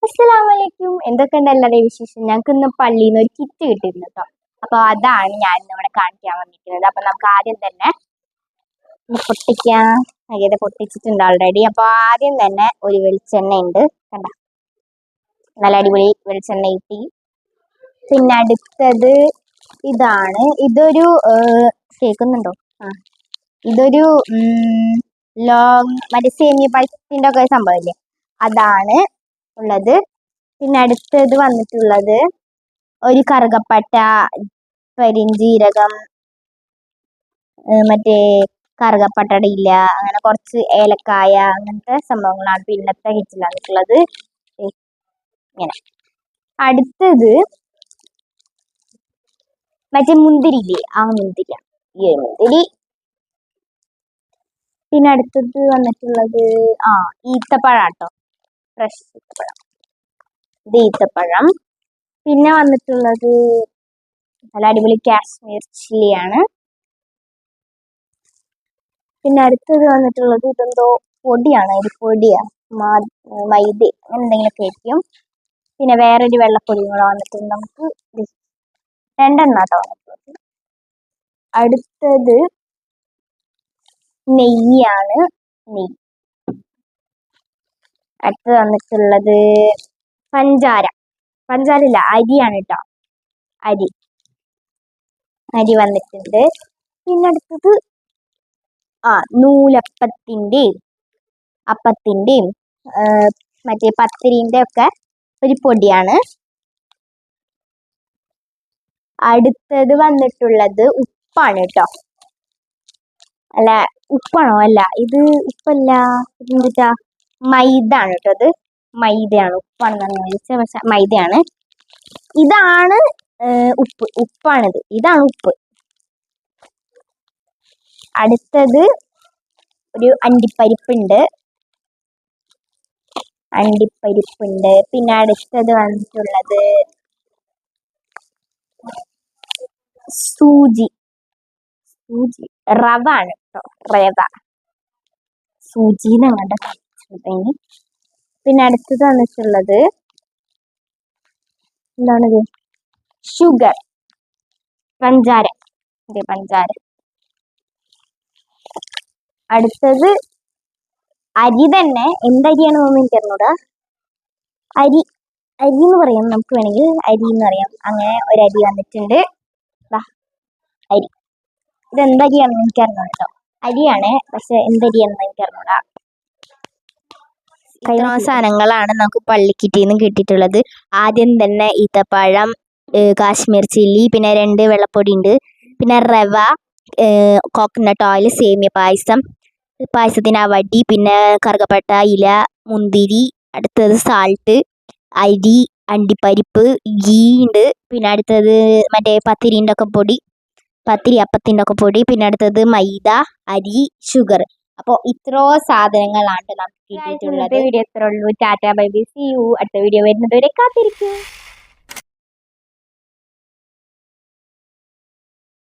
അസ്സലാമലൈക്കും. എന്തൊക്കെയുണ്ട് എല്ലാവരുടെയും വിശേഷം? ഞങ്ങൾക്ക് ഇന്ന് പള്ളിയിൽ നിന്ന് ഒരു കിറ്റ് കിട്ടിയിരുന്നു കേട്ടോ. അപ്പൊ അതാണ് ഞാൻ ഇവിടെ കാണിക്കാൻ വന്നിരിക്കുന്നത്. അപ്പൊ നമുക്ക് ആദ്യം തന്നെ പൊട്ടിക്കാം. ഇത് പൊട്ടിച്ചിട്ടുണ്ട് ഓൾറെഡി. അപ്പൊ ആദ്യം തന്നെ ഒരു വെളിച്ചെണ്ണ ഉണ്ട്, കണ്ട, നല്ല അടിപൊളി വെളിച്ചെണ്ണ കിട്ടി. പിന്നെ അടുത്തത് ഇതാണ്. ഇതൊരു കേൾക്കുന്നുണ്ടോ? ഇതൊരു ലോങ് മറ്റേ സേമിയ പായസത്തിന്റെ ഒക്കെ സംഭവമില്ലേ, അതാണ് ഉള്ളത്. പിന്നെ അടുത്തത് വന്നിട്ടുള്ളത് ഒരു കറുകപ്പട്ട, പെരിഞ്ജീരകം, മറ്റേ കറുകപ്പട്ടയുടെ ഇല, അങ്ങനെ കുറച്ച് ഏലക്കായ, അങ്ങനത്തെ സംഭവങ്ങളാണ് പിന്നത്തെ കിറ്റിൽ വന്നിട്ടുള്ളത്. ഇങ്ങനെ അടുത്തത് മറ്റേ മുന്തിരിയില്ലേ, ആ മുന്തിരി, ഈ മുന്തിരി. പിന്നെ അടുത്തത് വന്നിട്ടുള്ളത് ഈത്തപ്പഴാട്ടോ, ഫ്രഷ് ഈത്തപ്പഴം. ഇത് ഈത്തപ്പഴം. പിന്നെ വന്നിട്ടുള്ളത് നല്ല അടിപൊളി കാശ്മീർ ചില്ലിയാണ്. പിന്നെ അടുത്തത് വന്നിട്ടുള്ളത് ഇതെന്തോ പൊടിയാണ്, ഇത് പൊടിയാ, മൈദ അങ്ങനെ എന്തെങ്കിലുമൊക്കെ ആയിരിക്കും. പിന്നെ വേറൊരു വെള്ളപ്പൊടി കൂടെ വന്നിട്ടുണ്ട്. നമുക്ക് രണ്ടെണ്ണാട്ടോ വന്നിട്ടുള്ളത്. അടുത്തത് നെയ്യാണ്, നെയ്യ്. അടുത്തത് വന്നിട്ടുള്ളത് പഞ്ചാര ഇല്ല, അരിയാണ് കേട്ടോ, അരി വന്നിട്ടുണ്ട്. പിന്നെ അടുത്തത് നൂലപ്പത്തിൻ്റെയും അപ്പത്തിൻ്റെയും മറ്റേ പത്തിരിൻ്റെ ഒക്കെ ഒരു പൊടിയാണ്. അടുത്തത് വന്നിട്ടുള്ളത് ഉപ്പാണ് കേട്ടോ. അല്ല, ഉപ്പാണോ? അല്ല, ഇത് ഉപ്പല്ല, എന്തിട്ടാ, മൈദ ആണ് കേട്ടോ. ഇത് മൈദയാണ്, ഉപ്പാണെന്നാണ് വിചാരിച്ചത്, പക്ഷെ മൈദയാണ്. ഇതാണ് ഉപ്പാണിത്, ഇതാണ് ഉപ്പ്. അടുത്തത് ഒരു അണ്ടിപ്പരിപ്പുണ്ട്. പിന്നെ അടുത്തത് വന്നിട്ടുള്ളത് സൂചി, റവ ആണ് കേട്ടോ, റവ, സൂചിന്ന് കണ്ട. പിന്നെ അടുത്തത് വന്നിട്ടുള്ളത് എന്താണിത്, ഷുഗർ, പഞ്ചാര. അടുത്തത് അരി തന്നെ, എന്തരിയാണെന്നൊന്നും എനിക്കറിഞ്ഞൂടാ. അരി എന്ന് പറയാം, നമുക്ക് വേണമെങ്കിൽ അരി എന്ന് പറയാം. അങ്ങനെ ഒരു അരി വന്നിട്ടുണ്ട്. അരി, ഇതെന്തരിയാണെന്ന് എനിക്കറിഞ്ഞൂടാ കേട്ടോ. അരിയാണ്, പക്ഷെ എന്തരിയാണെന്ന് എനിക്കറിഞ്ഞൂടാ. ഇത്ര സാധനങ്ങളാണ് നമുക്ക് പള്ളിക്കിറ്റിന്ന് കിട്ടിയിട്ടുള്ളത്. ആദ്യം തന്നെ ഈത്തപ്പഴം, കാശ്മീർ ചില്ലി, പിന്നെ 2 വെള്ളപ്പൊടി ഉണ്ട്, പിന്നെ റവ, കോക്കനട്ട് ഓയിൽ, സേമിയ പായസത്തിന് വടി, പിന്നെ കറുകപ്പട്ട ഇല, മുന്തിരി. അടുത്തത് സാൾട്ട്, അരി, അണ്ടിപ്പരിപ്പ്, ഗീ ഉണ്ട്. പിന്നെ അടുത്തത് മറ്റേ പത്തിരിൻ്റെ ഒക്കെ പൊടി, അപ്പത്തിൻ്റെ ഒക്കെ പൊടി. പിന്നെ അടുത്തത് മൈദ, അരി, ഷുഗർ. അപ്പോൾ ഇത്രോ സാധനങ്ങളാണ് നമുക്ക് കിട്ടിയിട്ടുള്ളത്. വീഡിയോ ഇത്രേ ഉള്ളൂ. Ta-ta bye bye, see you. അടുത്ത വീഡിയോ വരുന്നത് വരെ കാത്തിരിക്കും.